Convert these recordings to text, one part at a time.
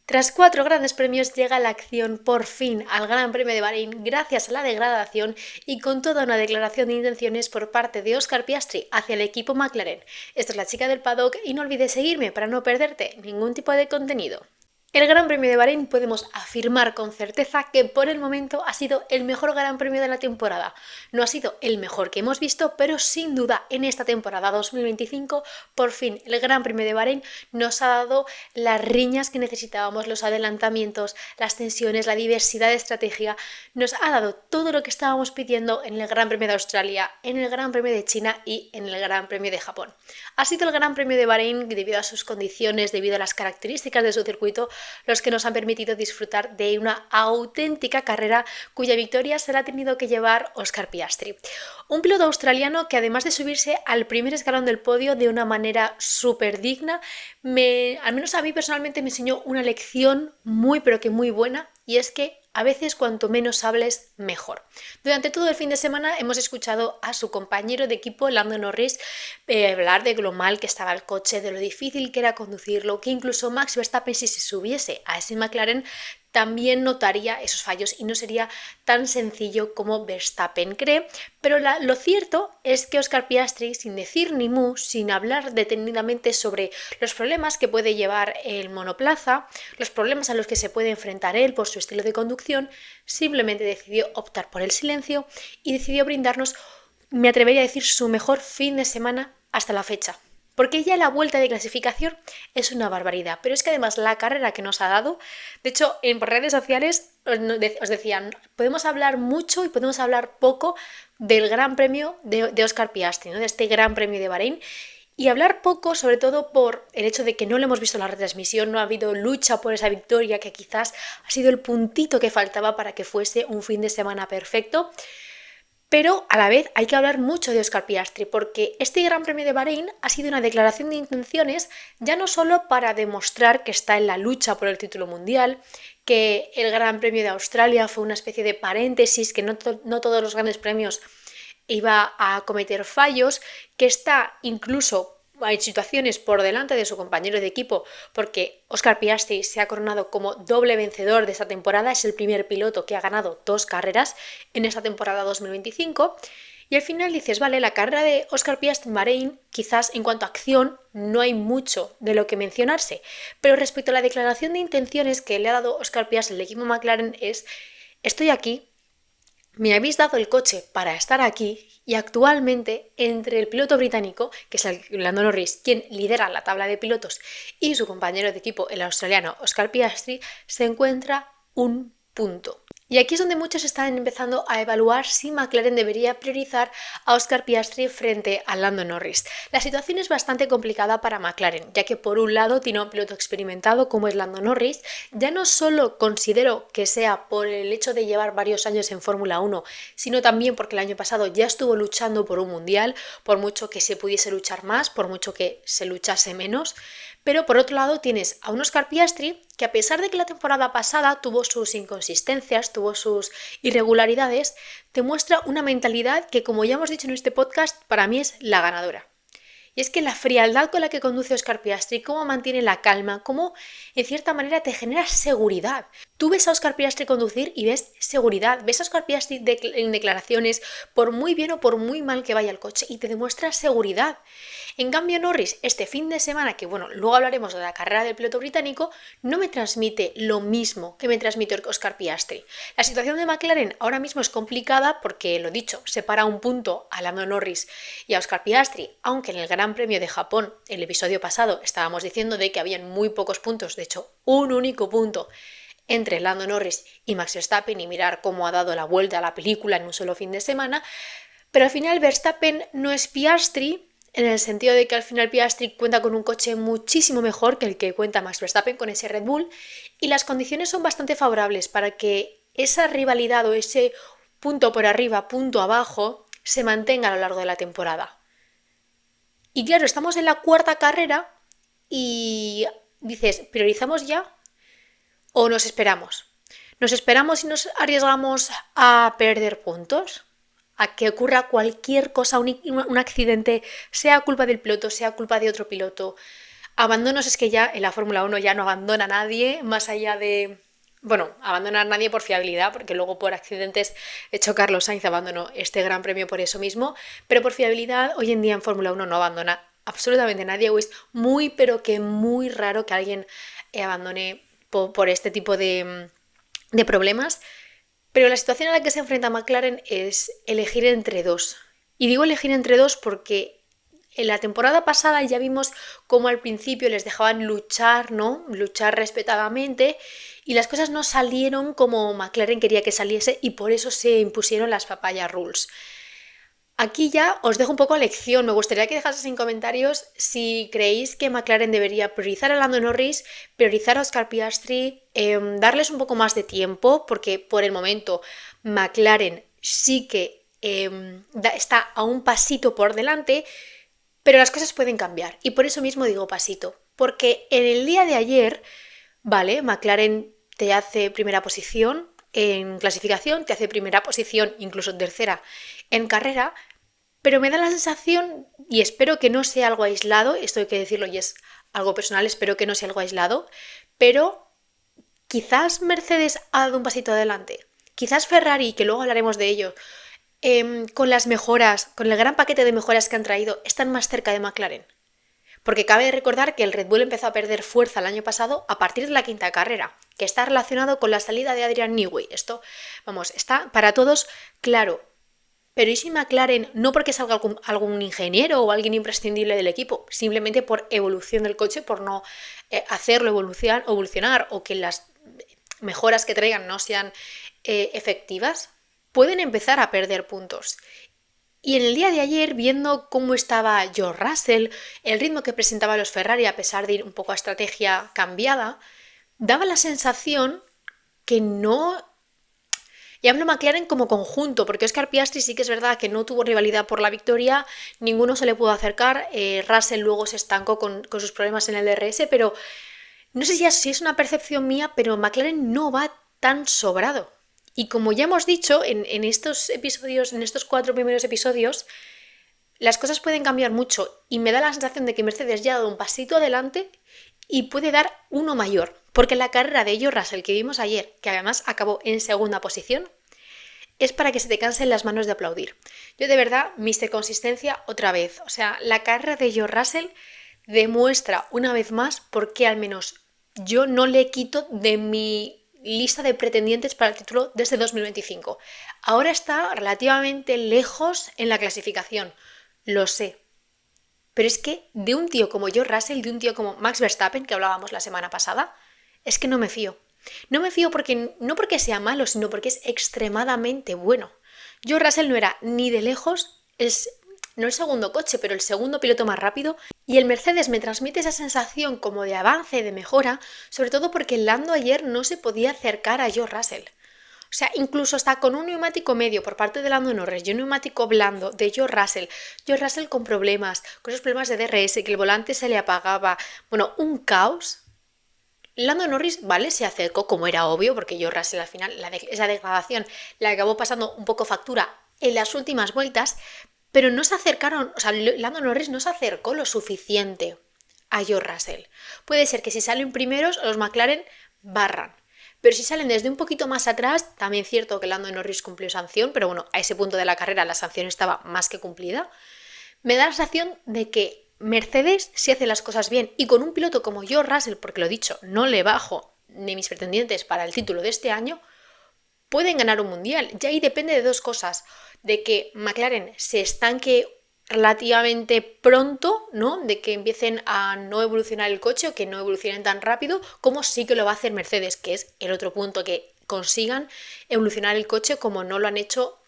Tras 4 grandes premios llega la acción por fin al Gran Premio de Bahrein gracias a la degradación y con toda una declaración de intenciones por parte de Oscar Piastri hacia el equipo McLaren. Esta es la chica del paddock y no olvides seguirme para no perderte ningún tipo de contenido. El Gran Premio de Bahrein podemos afirmar con certeza que por el momento ha sido el mejor Gran Premio de la temporada. No ha sido el mejor que hemos visto, pero sin duda en esta temporada 2025 por fin el Gran Premio de Bahrein nos ha dado las riñas que necesitábamos, los adelantamientos, las tensiones, la diversidad de estrategia. Nos ha dado todo lo que estábamos pidiendo en el Gran Premio de Australia, en el Gran Premio de China y en el Gran Premio de Japón. Ha sido el Gran Premio de Bahrein debido a sus condiciones, debido a las características de su circuito, los que nos han permitido disfrutar de una auténtica carrera cuya victoria se la ha tenido que llevar Oscar Piastri. Un piloto australiano que además de subirse al primer escalón del podio de una manera súper digna, al menos a mí personalmente me enseñó una lección muy pero que muy buena, y es que a veces cuanto menos hables, mejor. Durante todo el fin de semana hemos escuchado a su compañero de equipo, Lando Norris, hablar de lo mal que estaba el coche, de lo difícil que era conducirlo, que incluso Max Verstappen, si se subiese a ese McLaren, también notaría esos fallos y no sería tan sencillo como Verstappen cree. Pero lo cierto es que Oscar Piastri, sin decir ni mu, sin hablar detenidamente sobre los problemas que puede llevar el monoplaza, los problemas a los que se puede enfrentar él por su estilo de conducción, simplemente decidió optar por el silencio y decidió brindarnos, me atrevería a decir, su mejor fin de semana hasta la fecha. Porque ya la vuelta de clasificación es una barbaridad, pero es que además la carrera que nos ha dado, de hecho en redes sociales os decían, podemos hablar mucho y podemos hablar poco del Gran Premio de Oscar Piastri, ¿no? De este Gran Premio de Bahrein, y hablar poco sobre todo por el hecho de que no lo hemos visto en la retransmisión, no ha habido lucha por esa victoria que quizás ha sido el puntito que faltaba para que fuese un fin de semana perfecto. Pero a la vez hay que hablar mucho de Oscar Piastri porque este Gran Premio de Bahrein ha sido una declaración de intenciones ya no solo para demostrar que está en la lucha por el título mundial, que el Gran Premio de Australia fue una especie de paréntesis, que no todos los grandes premios iba a cometer fallos, que está incluso en situaciones por delante de su compañero de equipo, porque Oscar Piastri se ha coronado como doble vencedor de esta temporada, es el primer piloto que ha ganado 2 carreras en esta temporada 2025, y al final dices, vale, la carrera de Oscar Piastri en Bahrein, quizás en cuanto a acción no hay mucho de lo que mencionarse, pero respecto a la declaración de intenciones que le ha dado Oscar Piastri al equipo McLaren es, estoy aquí, me habéis dado el coche para estar aquí y actualmente entre el piloto británico, que es el Lando Norris, quien lidera la tabla de pilotos, y su compañero de equipo, el australiano Oscar Piastri, se encuentra un punto. Y aquí es donde muchos están empezando a evaluar si McLaren debería priorizar a Oscar Piastri frente a Lando Norris. La situación es bastante complicada para McLaren, ya que por un lado tiene un piloto experimentado como es Lando Norris. Ya no solo considero que sea por el hecho de llevar varios años en Fórmula 1, sino también porque el año pasado ya estuvo luchando por un mundial, por mucho que se pudiese luchar más, por mucho que se luchase menos. Pero por otro lado tienes a un Oscar Piastri que, a pesar de que la temporada pasada tuvo sus inconsistencias, tuvo sus irregularidades, te muestra una mentalidad que, como ya hemos dicho en este podcast, para mí es la ganadora. Y es que la frialdad con la que conduce Oscar Piastri, cómo mantiene la calma, cómo en cierta manera te genera seguridad. Tú ves a Oscar Piastri conducir y ves seguridad, ves a Oscar Piastri en declaraciones, por muy bien o por muy mal que vaya el coche, y te demuestra seguridad. En cambio Norris, este fin de semana, que bueno, luego hablaremos de la carrera del piloto británico, no me transmite lo mismo que me transmite Oscar Piastri. La situación de McLaren ahora mismo es complicada porque, lo dicho, separa un punto a Lando Norris y a Oscar Piastri, aunque en el Gran Premio de Japón, el episodio pasado, estábamos diciendo de que habían muy pocos puntos, de hecho, un único punto entre Lando Norris y Max Verstappen, y mirar cómo ha dado la vuelta a la película en un solo fin de semana. Pero al final Verstappen no es Piastri, en el sentido de que al final Piastri cuenta con un coche muchísimo mejor que el que cuenta Max Verstappen con ese Red Bull, y las condiciones son bastante favorables para que esa rivalidad o ese punto por arriba, punto abajo, se mantenga a lo largo de la temporada. Y claro, estamos en la 4ª carrera y dices, ¿priorizamos ya o nos esperamos? ¿Nos esperamos y nos arriesgamos a perder puntos? A que ocurra cualquier cosa, un accidente, sea culpa del piloto, sea culpa de otro piloto, Abandonos es que ya en la Fórmula 1 ya no abandona a nadie, más allá de... Bueno, abandonar a nadie por fiabilidad, porque luego por accidentes, de hecho Carlos Sainz abandonó este gran premio por eso mismo, pero por fiabilidad hoy en día en Fórmula 1 no abandona absolutamente nadie, o es muy pero que muy raro que alguien abandone por este tipo de problemas. Pero la situación a la que se enfrenta McLaren es elegir entre dos. Y digo elegir entre dos porque en la temporada pasada ya vimos cómo al principio les dejaban luchar, ¿no? Luchar respetadamente y las cosas no salieron como McLaren quería que saliese y por eso se impusieron las papaya rules. Aquí ya os dejo un poco a lección. Me gustaría que dejaseis en comentarios si creéis que McLaren debería priorizar a Lando Norris, priorizar a Oscar Piastri, darles un poco más de tiempo, porque por el momento McLaren sí que está a un pasito por delante, pero las cosas pueden cambiar. Y por eso mismo digo pasito. Porque en el día de ayer, vale, McLaren te hace primera posición en clasificación, te hace primera posición, incluso tercera en carrera, pero me da la sensación, y espero que no sea algo aislado, esto hay que decirlo y es algo personal, espero que no sea algo aislado, pero quizás Mercedes ha dado un pasito adelante. Quizás Ferrari, que luego hablaremos de ello, con las mejoras, con el gran paquete de mejoras que han traído, están más cerca de McLaren. Porque cabe recordar que el Red Bull empezó a perder fuerza el año pasado a partir de la quinta carrera, que está relacionado con la salida de Adrian Newey. Esto, vamos, está para todos claro. Pero ¿y si McLaren, no porque salga algún ingeniero o alguien imprescindible del equipo, simplemente por evolución del coche, por no hacerlo evolucionar o que las mejoras que traigan no sean efectivas, pueden empezar a perder puntos? Y en el día de ayer, viendo cómo estaba George Russell, el ritmo que presentaba los Ferrari a pesar de ir un poco a estrategia cambiada, daba la sensación que no... Y hablo McLaren como conjunto, porque Oscar Piastri sí que es verdad que no tuvo rivalidad por la victoria, ninguno se le pudo acercar, Russell luego se estancó con sus problemas en el DRS, pero no sé si es una percepción mía, pero McLaren no va tan sobrado. Y como ya hemos dicho en estos episodios, en estos 4 primeros episodios, las cosas pueden cambiar mucho y me da la sensación de que Mercedes ya ha dado un pasito adelante y puede dar uno mayor. Porque la carrera de George Russell que vimos ayer, que además acabó en segunda posición, es para que se te cansen las manos de aplaudir. Yo de verdad, Mr. Consistencia otra vez. O sea, la carrera de George Russell demuestra una vez más por qué al menos yo no le quito de mi lista de pretendientes para el título desde 2025. Ahora está relativamente lejos en la clasificación, lo sé. Pero es que de un tío como George Russell, de un tío como Max Verstappen, que hablábamos la semana pasada, es que no me fío. No me fío porque, no porque sea malo, sino porque es extremadamente bueno. George Russell no era ni de lejos no el segundo coche, pero el segundo piloto más rápido. Y el Mercedes me transmite esa sensación como de avance, de mejora, sobre todo porque Lando ayer no se podía acercar a George Russell. O sea, incluso hasta con un neumático medio por parte de Lando Norris y un neumático blando de George Russell con problemas, con esos problemas de DRS, que el volante se le apagaba, bueno, un caos. Lando Norris, vale, se acercó como era obvio, porque George Russell al final, esa degradación la acabó pasando un poco factura en las últimas vueltas, pero no se acercaron, o sea, Lando Norris no se acercó lo suficiente a George Russell. Puede ser que si salen primeros, los McLaren barran. Pero si salen desde un poquito más atrás, también es cierto que Lando Norris cumplió sanción, pero bueno, a ese punto de la carrera la sanción estaba más que cumplida. Me da la sensación de que Mercedes, si hace las cosas bien y con un piloto como George Russell, porque lo he dicho, no le bajo ni mis pretendientes para el título de este año, pueden ganar un mundial. Y ahí depende de dos cosas, de que McLaren se estanque relativamente pronto, ¿no? De que empiecen a no evolucionar el coche o que no evolucionen tan rápido, como sí que lo va a hacer Mercedes, que es el otro punto, que consigan evolucionar el coche como no lo han hecho.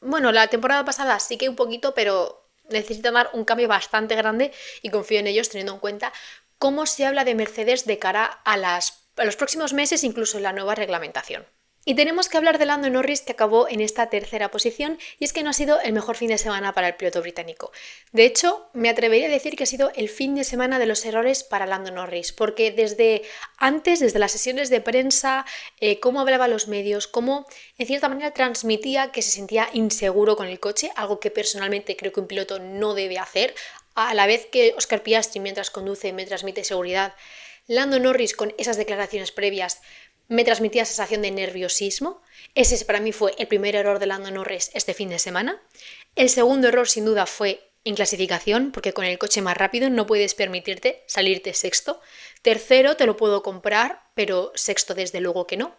Bueno, la temporada pasada sí que un poquito, pero necesitan dar un cambio bastante grande y confío en ellos teniendo en cuenta cómo se habla de Mercedes de cara a los próximos meses, incluso en la nueva reglamentación. Y tenemos que hablar de Lando Norris, que acabó en esta tercera posición, y es que no ha sido el mejor fin de semana para el piloto británico. De hecho, me atrevería a decir que ha sido el fin de semana de los errores para Lando Norris, porque desde antes, desde las sesiones de prensa, cómo hablaba a los medios, cómo en cierta manera transmitía que se sentía inseguro con el coche, algo que personalmente creo que un piloto no debe hacer, A la vez que Oscar Piastri, mientras conduce, me transmite seguridad, Lando Norris con esas declaraciones previas me transmitía sensación de nerviosismo. Ese para mí fue el primer error de Lando Norris este fin de semana. El segundo error sin duda fue en clasificación, porque con el coche más rápido no puedes permitirte salirte sexto. Tercero te lo puedo comprar, pero sexto desde luego que no.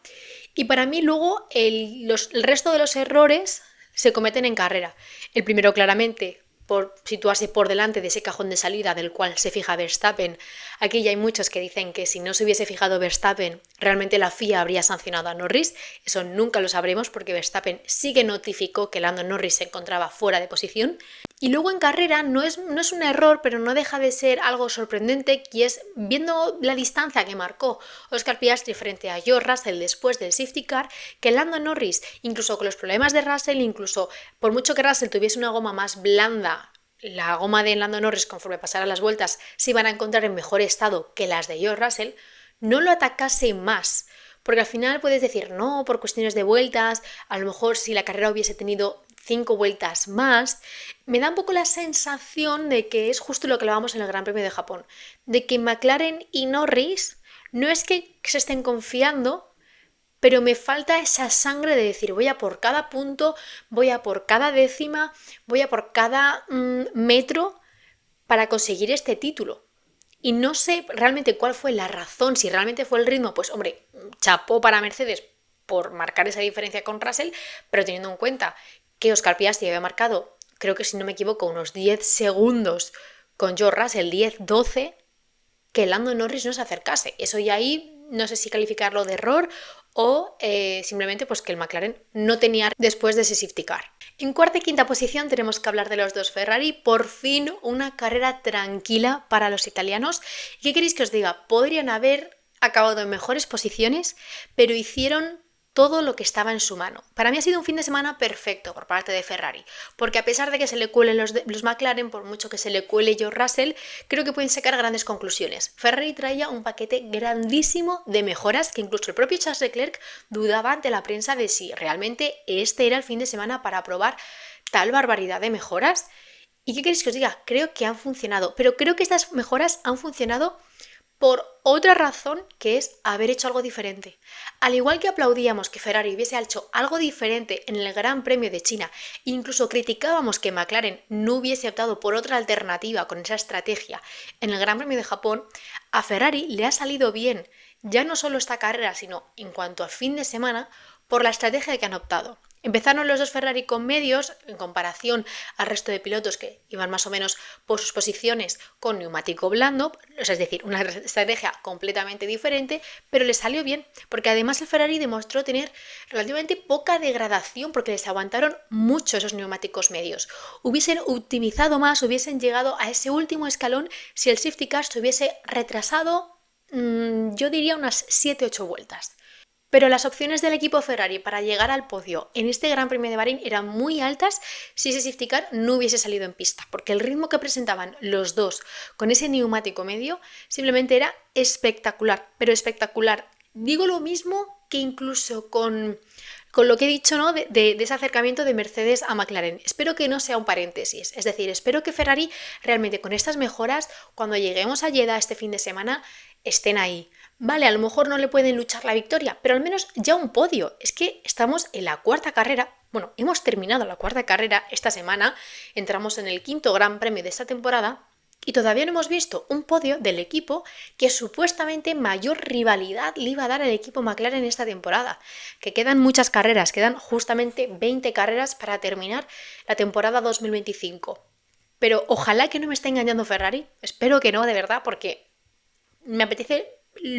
Y para mí luego el resto de los errores se cometen en carrera. El primero claramente por situarse por delante de ese cajón de salida del cual se fija Verstappen. Aquí ya hay muchos que dicen que si no se hubiese fijado Verstappen, realmente la FIA habría sancionado a Norris. Eso nunca lo sabremos porque Verstappen sí que notificó que Lando Norris se encontraba fuera de posición. Y luego en carrera no es un error, pero no deja de ser algo sorprendente, y es viendo la distancia que marcó Oscar Piastri frente a George Russell después del safety car, que Lando Norris, incluso con los problemas de Russell, incluso por mucho que Russell tuviese una goma más blanda, la goma de Lando Norris conforme pasaran las vueltas se iban a encontrar en mejor estado que las de George Russell, no lo atacase más. Porque al final puedes decir, no, por cuestiones de vueltas, a lo mejor si la carrera hubiese tenido 5 vueltas más, me da un poco la sensación de que es justo lo que hablábamos en el Gran Premio de Japón, de que McLaren y Norris no es que se estén confiando, pero me falta esa sangre de decir, voy a por cada punto, voy a por cada décima, voy a por cada metro para conseguir este título. Y no sé realmente cuál fue la razón, si realmente fue el ritmo, pues hombre, chapó para Mercedes por marcar esa diferencia con Russell, pero teniendo en cuenta que Oscar Piastri había marcado, creo que si no me equivoco, unos 10 segundos con George Russell, 10-12, que Lando Norris no se acercase. Eso ya ahí no sé si calificarlo de error o simplemente pues que el McLaren no tenía después de ese safety car. En cuarta y quinta posición tenemos que hablar de los dos Ferrari. Por fin una carrera tranquila para los italianos. ¿Y qué queréis que os diga? Podrían haber acabado en mejores posiciones, pero hicieron todo lo que estaba en su mano. Para mí ha sido un fin de semana perfecto por parte de Ferrari, porque a pesar de que se le cuelen los McLaren, por mucho que se le cuele George Russell, creo que pueden sacar grandes conclusiones. Ferrari traía un paquete grandísimo de mejoras que incluso el propio Charles Leclerc dudaba ante la prensa de si realmente este era el fin de semana para probar tal barbaridad de mejoras. ¿Y qué queréis que os diga? Creo que han funcionado, pero creo que estas mejoras han funcionado por otra razón, que es haber hecho algo diferente. Al igual que aplaudíamos que Ferrari hubiese hecho algo diferente en el Gran Premio de China, incluso criticábamos que McLaren no hubiese optado por otra alternativa con esa estrategia en el Gran Premio de Japón, a Ferrari le ha salido bien, ya no solo esta carrera, sino en cuanto a fin de semana, por la estrategia que han optado. Empezaron los dos Ferrari con medios en comparación al resto de pilotos que iban más o menos por sus posiciones con neumático blando, es decir, una estrategia completamente diferente, pero les salió bien, porque además el Ferrari demostró tener relativamente poca degradación porque les aguantaron mucho esos neumáticos medios. Hubiesen optimizado más, hubiesen llegado a ese último escalón si el safety car se hubiese retrasado, yo diría unas 7-8 vueltas. Pero las opciones del equipo Ferrari para llegar al podio en este Gran Premio de Bahrein eran muy altas si ese safety car no hubiese salido en pista, porque el ritmo que presentaban los dos con ese neumático medio simplemente era espectacular, pero espectacular. Digo lo mismo que incluso con lo que he dicho, ¿no? de ese acercamiento de Mercedes a McLaren. Espero que no sea un paréntesis, es decir, espero que Ferrari realmente con estas mejoras, cuando lleguemos a Jeddah este fin de semana, estén ahí. Vale, a lo mejor no le pueden luchar la victoria, pero al menos ya un podio. Es que estamos en la cuarta carrera, bueno, hemos terminado la cuarta carrera esta semana, entramos en el quinto Gran Premio de esta temporada y todavía no hemos visto un podio del equipo que supuestamente mayor rivalidad le iba a dar al equipo McLaren esta temporada. Que quedan muchas carreras, quedan justamente 20 carreras para terminar la temporada 2025. Pero ojalá que no me esté engañando Ferrari, espero que no, de verdad, porque me apetece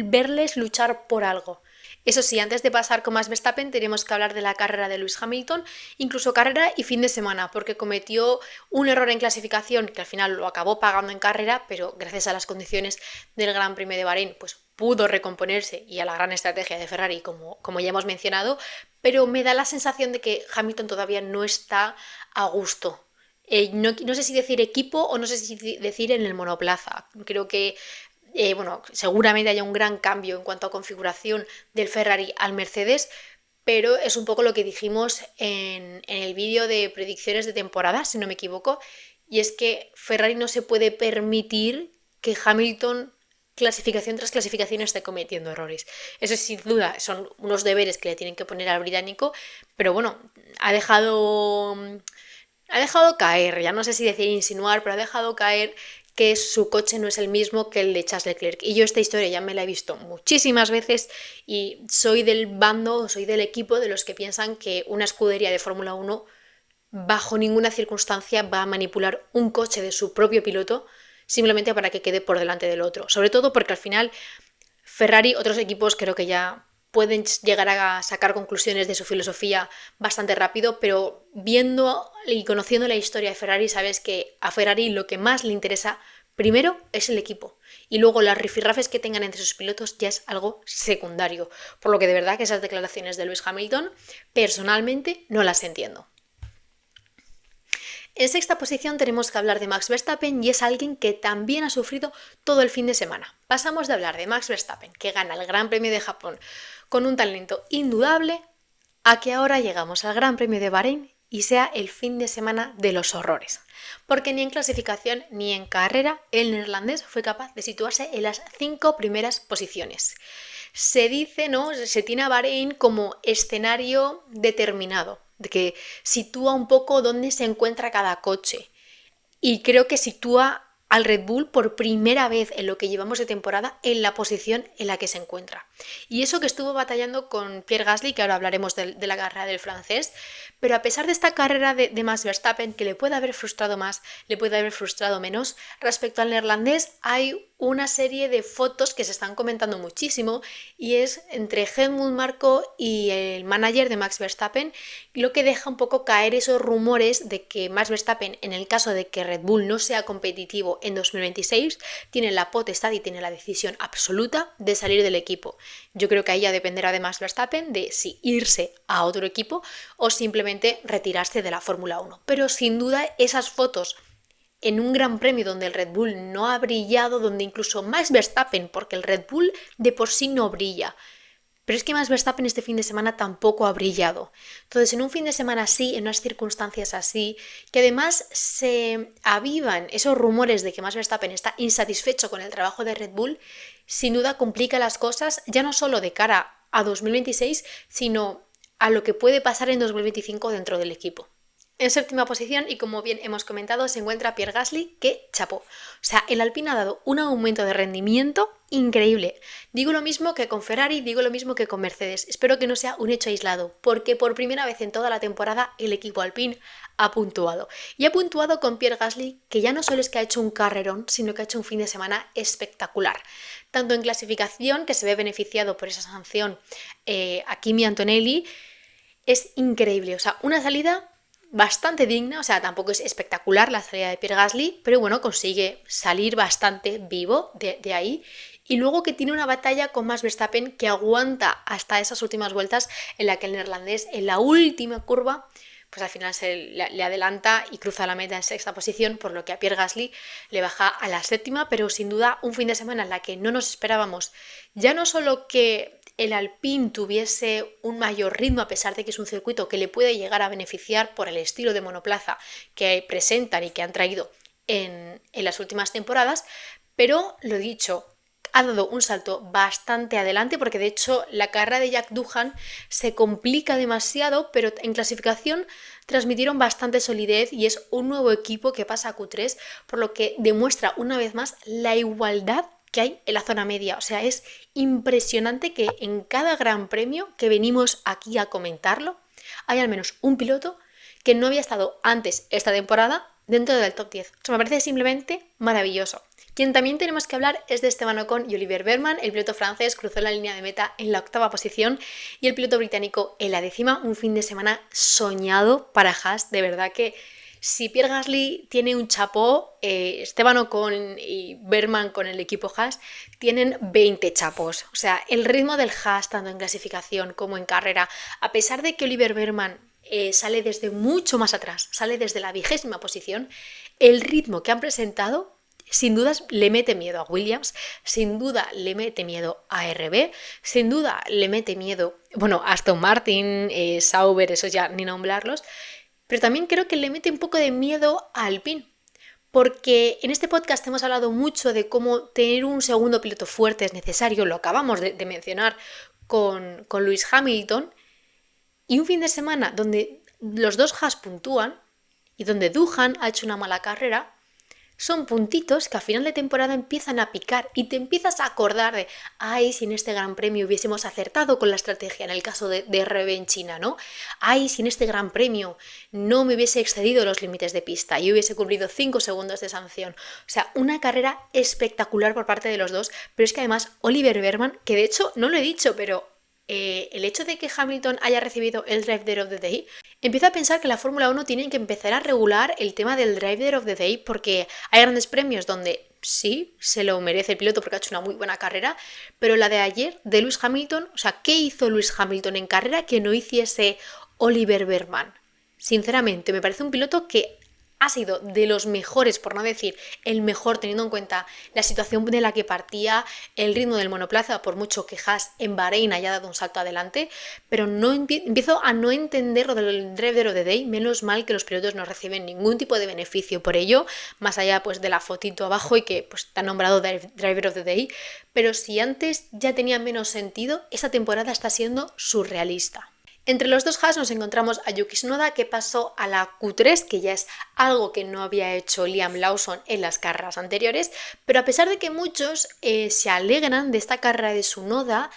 verles luchar por algo. Eso sí, antes de pasar con Max Verstappen tenemos que hablar de la carrera de Lewis Hamilton, incluso carrera y fin de semana, porque cometió un error en clasificación que al final lo acabó pagando en carrera, pero gracias a las condiciones del Gran Premio de Bahrein pues pudo recomponerse y a la gran estrategia de Ferrari, como ya hemos mencionado, pero me da la sensación de que Hamilton todavía no está a gusto. No sé si decir equipo o no sé si decir en el monoplaza. Creo que seguramente haya un gran cambio en cuanto a configuración del Ferrari al Mercedes, pero es un poco lo que dijimos en el vídeo de predicciones de temporada, si no me equivoco, y es que Ferrari no se puede permitir que Hamilton clasificación tras clasificación esté cometiendo errores. Eso sin duda son unos deberes que le tienen que poner al británico, pero bueno, ha dejado caer, ya no sé si decir insinuar, pero ha dejado caer que su coche no es el mismo que el de Charles Leclerc. Y yo esta historia ya me la he visto muchísimas veces y soy del bando, soy del equipo de los que piensan que una escudería de Fórmula 1 bajo ninguna circunstancia va a manipular un coche de su propio piloto simplemente para que quede por delante del otro. Sobre todo porque al final Ferrari, otros equipos creo que ya pueden llegar a sacar conclusiones de su filosofía bastante rápido, pero viendo y conociendo la historia de Ferrari sabes que a Ferrari lo que más le interesa primero es el equipo y luego las rifirrafes que tengan entre sus pilotos ya es algo secundario, por lo que de verdad que esas declaraciones de Lewis Hamilton personalmente no las entiendo. En sexta posición tenemos que hablar de Max Verstappen y es alguien que también ha sufrido todo el fin de semana. Pasamos de hablar de Max Verstappen, que gana el Gran Premio de Japón con un talento indudable, a que ahora llegamos al Gran Premio de Bahrein y sea el fin de semana de los horrores. Porque ni en clasificación ni en carrera el neerlandés fue capaz de situarse en las 5 primeras posiciones. Se dice, ¿no? Se tiene a Bahrein como escenario determinado, de que sitúa un poco dónde se encuentra cada coche. Y creo que sitúa al Red Bull por primera vez en lo que llevamos de temporada en la posición en la que se encuentra. Y eso que estuvo batallando con Pierre Gasly, que ahora hablaremos de la carrera del francés, pero a pesar de esta carrera de Max Verstappen, que le puede haber frustrado más, le puede haber frustrado menos, respecto al neerlandés hay una serie de fotos que se están comentando muchísimo y es entre Helmut Marko y el manager de Max Verstappen, lo que deja un poco caer esos rumores de que Max Verstappen, en el caso de que Red Bull no sea competitivo en 2026, tiene la potestad y tiene la decisión absoluta de salir del equipo. Yo creo que ahí ya dependerá de Max Verstappen de si irse a otro equipo o simplemente retirarse de la Fórmula 1. Pero sin duda esas fotos en un gran premio donde el Red Bull no ha brillado, donde incluso Max Verstappen, porque el Red Bull de por sí no brilla, pero es que Max Verstappen este fin de semana tampoco ha brillado. Entonces, en un fin de semana así, en unas circunstancias así, que además se avivan esos rumores de que Max Verstappen está insatisfecho con el trabajo de Red Bull, sin duda complica las cosas, ya no solo de cara a 2026, sino a lo que puede pasar en 2025 dentro del equipo. En séptima posición, y como bien hemos comentado, se encuentra Pierre Gasly, que chapó. O sea, el Alpine ha dado un aumento de rendimiento increíble. Digo lo mismo que con Ferrari, digo lo mismo que con Mercedes. Espero que no sea un hecho aislado, porque por primera vez en toda la temporada el equipo Alpine ha puntuado. Y ha puntuado con Pierre Gasly, que ya no solo es que ha hecho un carrerón, sino que ha hecho un fin de semana espectacular. Tanto en clasificación, que se ve beneficiado por esa sanción a Kimi Antonelli, es increíble. O sea, una salida bastante digna, o sea, tampoco es espectacular la salida de Pierre Gasly, pero bueno, consigue salir bastante vivo de ahí. Y luego que tiene una batalla con Max Verstappen que aguanta hasta esas últimas vueltas en la que el neerlandés en la última curva pues al final le adelanta y cruza la meta en sexta posición, por lo que a Pierre Gasly le baja a la séptima, pero sin duda un fin de semana en la que no nos esperábamos ya no solo que el Alpine tuviese un mayor ritmo, a pesar de que es un circuito que le puede llegar a beneficiar por el estilo de monoplaza que presentan y que han traído en las últimas temporadas, pero lo dicho, ha dado un salto bastante adelante porque de hecho la carrera de Jack Doohan se complica demasiado, pero en clasificación transmitieron bastante solidez y es un nuevo equipo que pasa a Q3, por lo que demuestra una vez más la igualdad que hay en la zona media. O sea, es impresionante que en cada gran premio que venimos aquí a comentarlo, hay al menos un piloto que no había estado antes esta temporada dentro del top 10. O sea, me parece simplemente maravilloso. Quien también tenemos que hablar es de Esteban Ocon y Olivier Bergman. El piloto francés cruzó la línea de meta en la octava posición y el piloto británico en la décima. Un fin de semana soñado para Haas. De verdad que si Pierre Gasly tiene un chapó, Esteban Ocon y Bergman con el equipo Haas tienen 20 chapós. O sea, el ritmo del Haas, tanto en clasificación como en carrera, a pesar de que Olivier Bergman sale desde mucho más atrás, sale desde la 20ª posición, el ritmo que han presentado sin dudas le mete miedo a Williams, sin duda le mete miedo a RB, sin duda le mete miedo, bueno, a Aston Martin, Sauber, eso ya ni nombrarlos, pero también creo que le mete un poco de miedo a Alpine, porque en este podcast hemos hablado mucho de cómo tener un segundo piloto fuerte es necesario, lo acabamos de mencionar con Lewis Hamilton, y un fin de semana donde los dos Haas puntúan y donde Doohan ha hecho una mala carrera, son puntitos que a final de temporada empiezan a picar y te empiezas a acordar de, ay, si en este Gran Premio hubiésemos acertado con la estrategia en el caso de RB en China, ¿no? Ay, si en este Gran Premio no me hubiese excedido los límites de pista y hubiese cumplido 5 segundos de sanción. O sea, una carrera espectacular por parte de los dos, pero es que además Oliver Behrman, que de hecho no lo he dicho, pero el hecho de que Hamilton haya recibido el Driver of the Day, empiezo a pensar que la Fórmula 1 tiene que empezar a regular el tema del Driver of the Day, porque hay grandes premios donde sí, se lo merece el piloto porque ha hecho una muy buena carrera, pero la de ayer, de Lewis Hamilton, o sea, ¿qué hizo Lewis Hamilton en carrera que no hiciese Oliver Behrman? Sinceramente, me parece un piloto que ha sido de los mejores, por no decir el mejor, teniendo en cuenta la situación de la que partía, el ritmo del monoplaza, por mucho que Haas en Bahrein haya dado un salto adelante, pero no empiezo a no entender lo del Driver of the Day. Menos mal que los pilotos no reciben ningún tipo de beneficio por ello, más allá pues de la fotito abajo y que pues te han nombrado Driver of the Day, pero si antes ya tenía menos sentido, esta temporada está siendo surrealista. Entre los dos Haas nos encontramos a Yuki Tsunoda, que pasó a la Q3, que ya es algo que no había hecho Liam Lawson en las carreras anteriores, pero a pesar de que muchos se alegran de esta carrera de Tsunoda,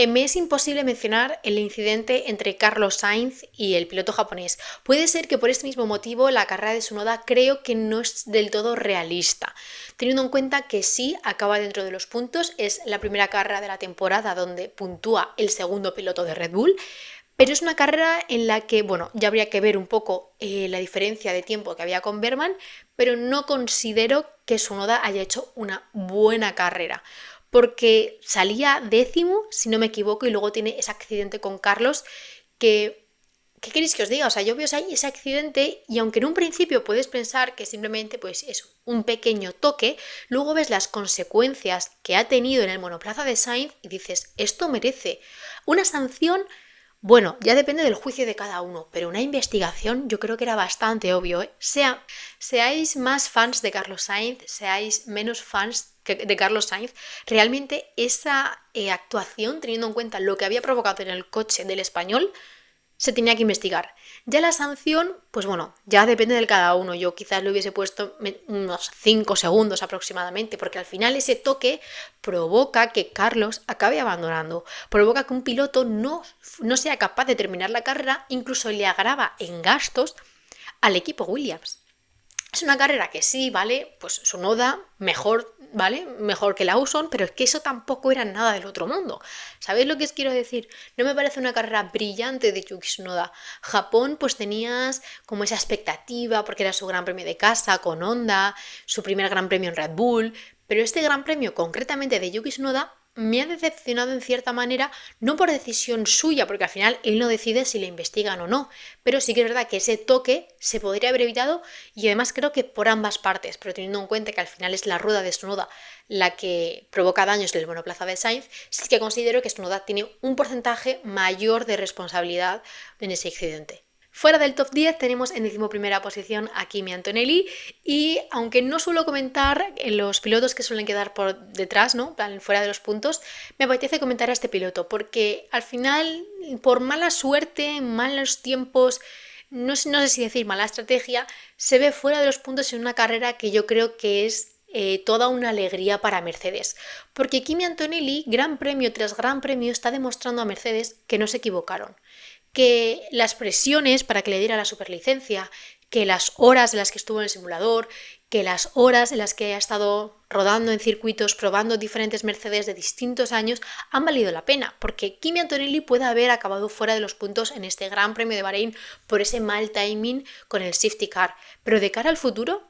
me es imposible mencionar el incidente entre Carlos Sainz y el piloto japonés. Puede ser que por este mismo motivo la carrera de Tsunoda creo que no es del todo realista, teniendo en cuenta que sí acaba dentro de los puntos, es la primera carrera de la temporada donde puntúa el segundo piloto de Red Bull, pero es una carrera en la que, bueno, ya habría que ver un poco la diferencia de tiempo que había con Behrman, pero no considero que Tsunoda haya hecho una buena carrera, porque salía décimo, si no me equivoco, y luego tiene ese accidente con Carlos que, ¿qué queréis que os diga? O sea, yo veo ahí ese accidente y aunque en un principio puedes pensar que simplemente pues, es un pequeño toque, luego ves las consecuencias que ha tenido en el monoplaza de Sainz y dices, esto merece una sanción. Bueno, ya depende del juicio de cada uno, pero una investigación yo creo que era bastante obvio, ¿eh? Seáis más fans de Carlos Sainz, seáis menos fans de Carlos Sainz, realmente esa actuación, teniendo en cuenta lo que había provocado en el coche del español, se tenía que investigar. Ya la sanción, pues bueno, ya depende de cada uno. Yo quizás le hubiese puesto unos 5 segundos aproximadamente, porque al final ese toque provoca que Carlos acabe abandonando, provoca que un piloto no sea capaz de terminar la carrera, incluso le agrava en gastos al equipo Williams. Es una carrera que sí, ¿vale? Pues Tsunoda mejor, ¿vale? Mejor que Lawson, pero es que eso tampoco era nada del otro mundo. ¿Sabéis lo que os quiero decir? No me parece una carrera brillante de Yuki Tsunoda. Japón, pues tenías como esa expectativa, porque era su gran premio de casa con Honda, su primer gran premio en Red Bull, pero este gran premio concretamente de Yuki Tsunoda me ha decepcionado en cierta manera, no por decisión suya, porque al final él no decide si le investigan o no, pero sí que es verdad que ese toque se podría haber evitado y además creo que por ambas partes, pero teniendo en cuenta que al final es la rueda de Tsunoda la que provoca daños en el monoplaza de Sainz, sí que considero que Tsunoda tiene un porcentaje mayor de responsabilidad en ese accidente. Fuera del top 10 tenemos en 11ª posición a Kimi Antonelli y aunque no suelo comentar en los pilotos que suelen quedar por detrás, ¿no? Fuera de los puntos, me apetece comentar a este piloto porque al final, por mala suerte, malos tiempos, no sé si decir mala estrategia, se ve fuera de los puntos en una carrera que yo creo que es toda una alegría para Mercedes, porque Kimi Antonelli, gran premio tras gran premio, está demostrando a Mercedes que no se equivocaron, que las presiones para que le diera la superlicencia, que las horas en las que estuvo en el simulador, que las horas en las que ha estado rodando en circuitos, probando diferentes Mercedes de distintos años, han valido la pena, porque Kimi Antonelli puede haber acabado fuera de los puntos en este Gran Premio de Bahrein por ese mal timing con el safety car, pero de cara al futuro,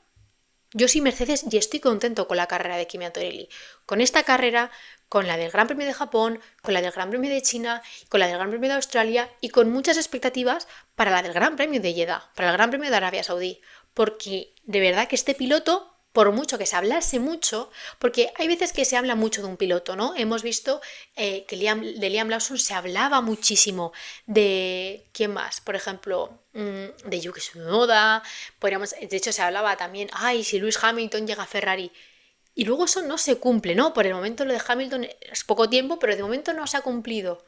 yo soy Mercedes y estoy contento con la carrera de Kimi Antonelli. Con esta carrera, con la del Gran Premio de Japón, con la del Gran Premio de China, con la del Gran Premio de Australia y con muchas expectativas para la del Gran Premio de Jeddah, para el Gran Premio de Arabia Saudí. Porque de verdad que este piloto por mucho que se hablase mucho, porque hay veces que se habla mucho de un piloto, ¿no? Hemos visto que de Liam Lawson se hablaba muchísimo de... ¿Quién más? Por ejemplo, de Yuki Tsunoda, de hecho se hablaba también, ay, si Lewis Hamilton llega a Ferrari. Y luego eso no se cumple, ¿no? Por el momento lo de Hamilton es poco tiempo, pero de momento no se ha cumplido.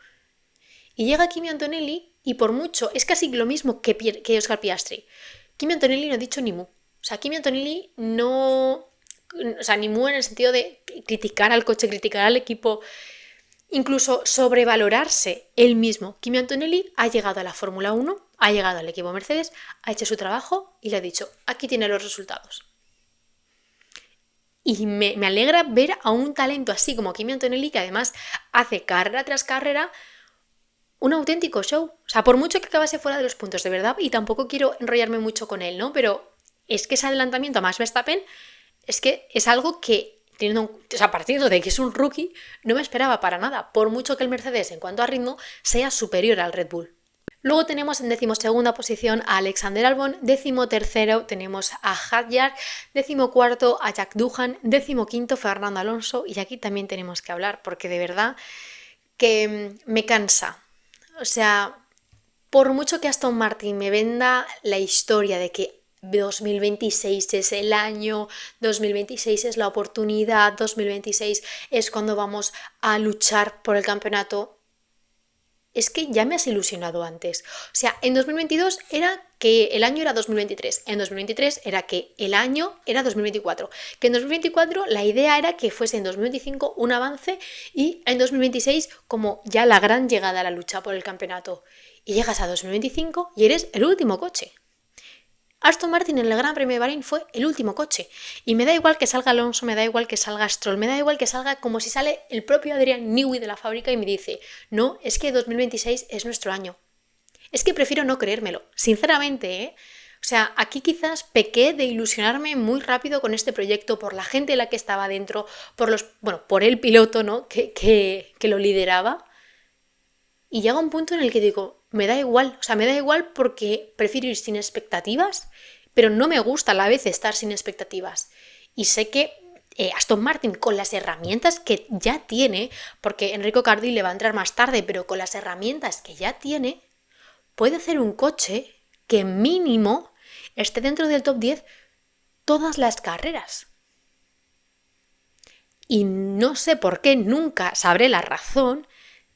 Y llega Kimi Antonelli y por mucho, es casi lo mismo que Oscar Piastri. Kimi Antonelli no ha dicho ni mu. O sea, Kimi Antonelli no... O sea, ni mu en el sentido de criticar al coche, criticar al equipo, incluso sobrevalorarse él mismo. Kimi Antonelli ha llegado a la Fórmula 1, ha llegado al equipo Mercedes, ha hecho su trabajo y le ha dicho, aquí tiene los resultados. Y me alegra ver a un talento así como Kimi Antonelli, que además hace carrera tras carrera un auténtico show. O sea, por mucho que acabase fuera de los puntos, de verdad, y tampoco quiero enrollarme mucho con él, ¿no? Pero es que ese adelantamiento a Max Verstappen es que es algo que, partiendo de que es un rookie, no me esperaba para nada, por mucho que el Mercedes en cuanto a ritmo sea superior al Red Bull. Luego tenemos en 12ª posición a Alexander Albon, 13º tenemos a Hadjar, 14º a Jack Doohan, 15º Fernando Alonso, y aquí también tenemos que hablar porque de verdad que me cansa. O sea, por mucho que Aston Martin me venda la historia de que 2026 es el año, 2026 es la oportunidad, 2026 es cuando vamos a luchar por el campeonato, es que ya me has ilusionado antes. O sea, en 2022 era que el año era 2023, en 2023 era que el año era 2024, que en 2024 la idea era que fuese en 2025 un avance y en 2026 como ya la gran llegada a la lucha por el campeonato. Y llegas a 2025 y eres el último coche. Aston Martin en el Gran Premio de Bahrein fue el último coche. Y me da igual que salga Alonso, me da igual que salga Stroll, me da igual que salga como si sale el propio Adrian Newey de la fábrica y me dice, no, es que 2026 es nuestro año. Es que prefiero no creérmelo, sinceramente, ¿eh? O sea, aquí quizás pequé de ilusionarme muy rápido con este proyecto por la gente en la que estaba dentro, por el piloto, ¿no? que lo lideraba. Y llega un punto en el que digo, me da igual, o sea, me da igual porque prefiero ir sin expectativas, pero no me gusta a la vez estar sin expectativas. Y sé que Aston Martin, con las herramientas que ya tiene, porque Enrico Cardi le va a entrar más tarde, pero con las herramientas que ya tiene, puede hacer un coche que mínimo esté dentro del top 10 todas las carreras. Y no sé por qué nunca sabré la razón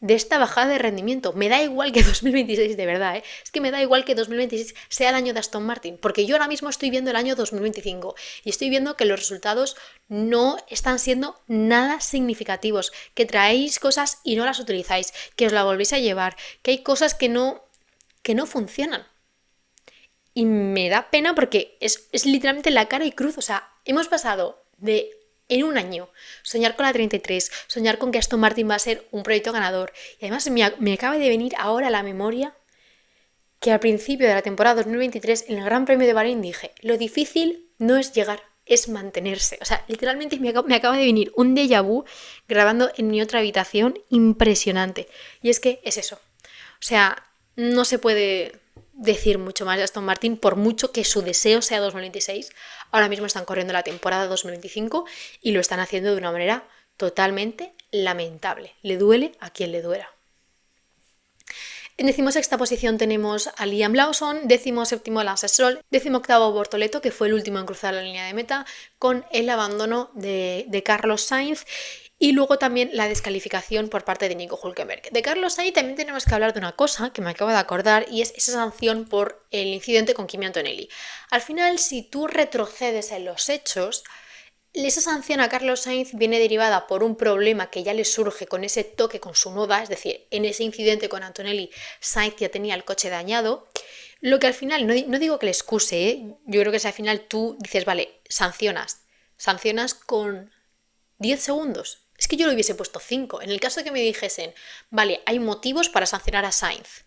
de esta bajada de rendimiento. Me da igual que 2026, de verdad, ¿eh? Es que me da igual que 2026 sea el año de Aston Martin, porque yo ahora mismo estoy viendo el año 2025 y estoy viendo que los resultados no están siendo nada significativos, que traéis cosas y no las utilizáis, que os la volvéis a llevar, que hay cosas que no funcionan. Y me da pena porque es literalmente la cara y cruz. O sea, hemos pasado de en un año soñar con la 33, soñar con que Aston Martin va a ser un proyecto ganador. Y además me acaba de venir ahora a la memoria que al principio de la temporada 2023 en el Gran Premio de Bahrein dije, lo difícil no es llegar, es mantenerse. O sea, literalmente me acaba de venir un déjà vu grabando en mi otra habitación impresionante. Y es que es eso. O sea, no se puede decir mucho más de Aston Martin, por mucho que su deseo sea 2026. Ahora mismo están corriendo la temporada 2025 y lo están haciendo de una manera totalmente lamentable. Le duele a quien le duela. En 16ª posición tenemos a Liam Lawson, 17º Lance Stroll, 18º Bortoleto, que fue el último en cruzar la línea de meta, con el abandono de Carlos Sainz. Y luego también la descalificación por parte de Nico Hülkenberg. De Carlos Sainz también tenemos que hablar de una cosa que me acabo de acordar y es esa sanción por el incidente con Kimi Antonelli. Al final, si tú retrocedes en los hechos, esa sanción a Carlos Sainz viene derivada por un problema que ya le surge con ese toque con su Noda, es decir, en ese incidente con Antonelli, Sainz ya tenía el coche dañado. Lo que al final, no digo que le excuse, ¿eh? Yo creo que si al final tú dices, vale, sancionas con 10 segundos. Es que yo le hubiese puesto 5. En el caso de que me dijesen, vale, hay motivos para sancionar a Sainz.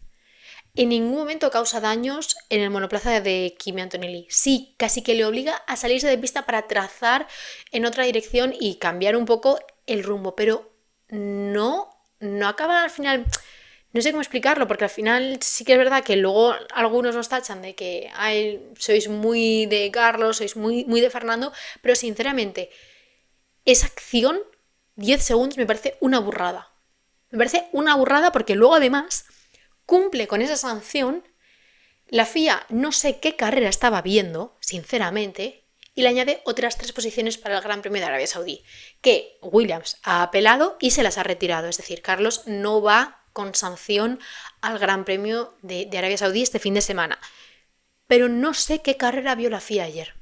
En ningún momento causa daños en el monoplaza de Kimi Antonelli. Sí, casi que le obliga a salirse de pista para trazar en otra dirección y cambiar un poco el rumbo, pero no acaba al final, No sé cómo explicarlo, porque al final sí que es verdad que luego algunos nos tachan de que ay, sois muy de Carlos, sois muy de Fernando, pero sinceramente, esa acción, 10 segundos, me parece una burrada. Me parece una burrada porque luego además cumple con esa sanción. La FIA no sé qué carrera estaba viendo, sinceramente, y le añade otras 3 posiciones para el Gran Premio de Arabia Saudí, que Williams ha apelado y se las ha retirado. Es decir, Carlos no va con sanción al Gran Premio de Arabia Saudí este fin de semana. Pero no sé qué carrera vio la FIA ayer.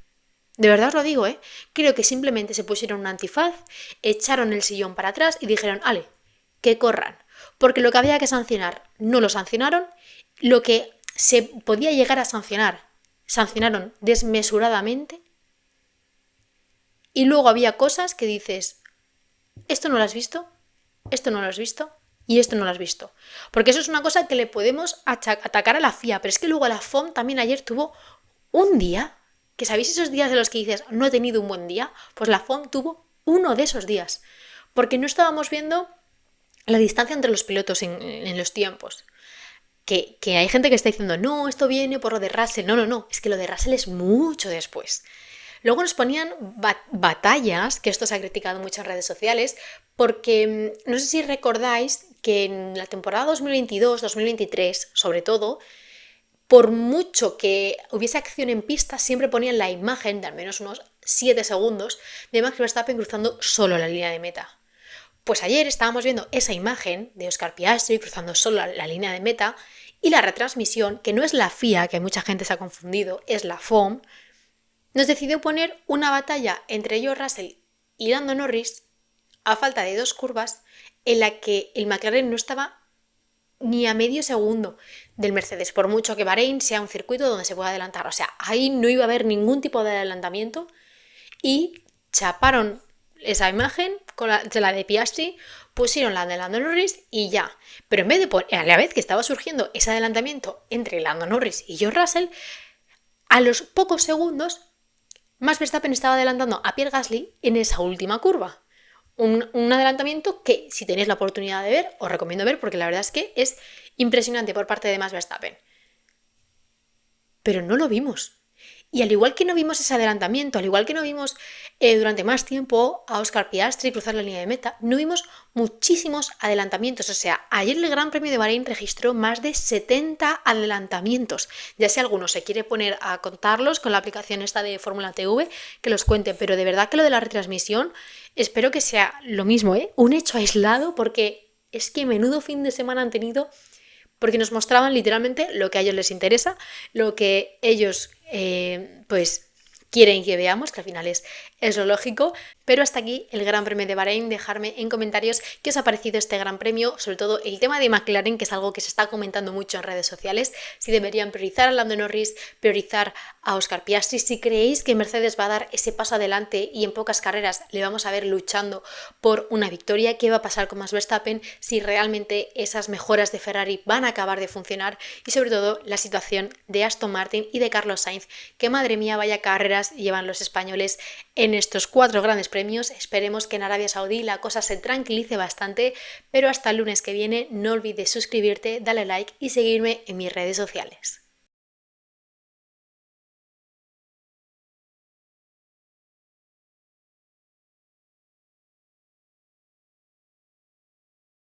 De verdad os lo digo, ¿eh? Creo que simplemente se pusieron un antifaz, echaron el sillón para atrás y dijeron, ale, que corran. Porque lo que había que sancionar no lo sancionaron, lo que se podía llegar a sancionar, sancionaron desmesuradamente, y luego había cosas que dices, esto no lo has visto, esto no lo has visto y esto no lo has visto. Porque eso es una cosa que le podemos atacar a la FIA, pero es que luego la FOM también ayer tuvo un día, que sabéis esos días en los que dices, no he tenido un buen día, pues la FOM tuvo uno de esos días, porque no estábamos viendo la distancia entre los pilotos en los tiempos. Que hay gente que está diciendo, no, esto viene por lo de Russell. No, es que lo de Russell es mucho después. Luego nos ponían batallas, que esto se ha criticado mucho en redes sociales, porque no sé si recordáis que en la temporada 2022-2023, sobre todo, por mucho que hubiese acción en pista, siempre ponían la imagen de al menos unos 7 segundos de Max Verstappen cruzando solo la línea de meta. Pues ayer estábamos viendo esa imagen de Oscar Piastri cruzando solo la línea de meta y la retransmisión, que no es la FIA, que mucha gente se ha confundido, es la FOM, nos decidió poner una batalla entre George Russell y Lando Norris a falta de 2 curvas en la que el McLaren no estaba ni a medio segundo del Mercedes, por mucho que Bahrein sea un circuito donde se pueda adelantar. O sea, ahí no iba a haber ningún tipo de adelantamiento y chaparon esa imagen con la de Piastri, pusieron la de Lando Norris y ya. Pero en vez de poner, a la vez que estaba surgiendo ese adelantamiento entre Lando Norris y George Russell, a los pocos segundos, Max Verstappen estaba adelantando a Pierre Gasly en esa última curva. Un adelantamiento que, si tenéis la oportunidad de ver, os recomiendo ver porque la verdad es que es impresionante por parte de Max Verstappen. Pero no lo vimos. Y al igual que no vimos ese adelantamiento, al igual que no vimos durante más tiempo a Oscar Piastri cruzar la línea de meta, no vimos muchísimos adelantamientos. O sea, ayer el Gran Premio de Bahrein registró más de 70 adelantamientos. Ya si alguno se quiere poner a contarlos con la aplicación esta de Fórmula TV, que los cuente. Pero de verdad que lo de la retransmisión, espero que sea lo mismo, ¿eh? Un hecho aislado, porque es que menudo fin de semana han tenido, porque nos mostraban literalmente lo que a ellos les interesa, lo que ellos pues quieren que veamos, que al final es lo lógico. Pero hasta aquí el Gran Premio de Bahrein. Dejadme en comentarios qué os ha parecido este Gran Premio, sobre todo el tema de McLaren, que es algo que se está comentando mucho en redes sociales, si deberían priorizar a Lando Norris, priorizar a Oscar Piastri, si creéis que Mercedes va a dar ese paso adelante y en pocas carreras le vamos a ver luchando por una victoria, qué va a pasar con Max Verstappen, si realmente esas mejoras de Ferrari van a acabar de funcionar y sobre todo la situación de Aston Martin y de Carlos Sainz, que madre mía vaya carreras llevan los españoles en estos 4 grandes premios. Esperemos que en Arabia Saudí la cosa se tranquilice bastante, pero hasta el lunes que viene no olvides suscribirte, darle like y seguirme en mis redes sociales.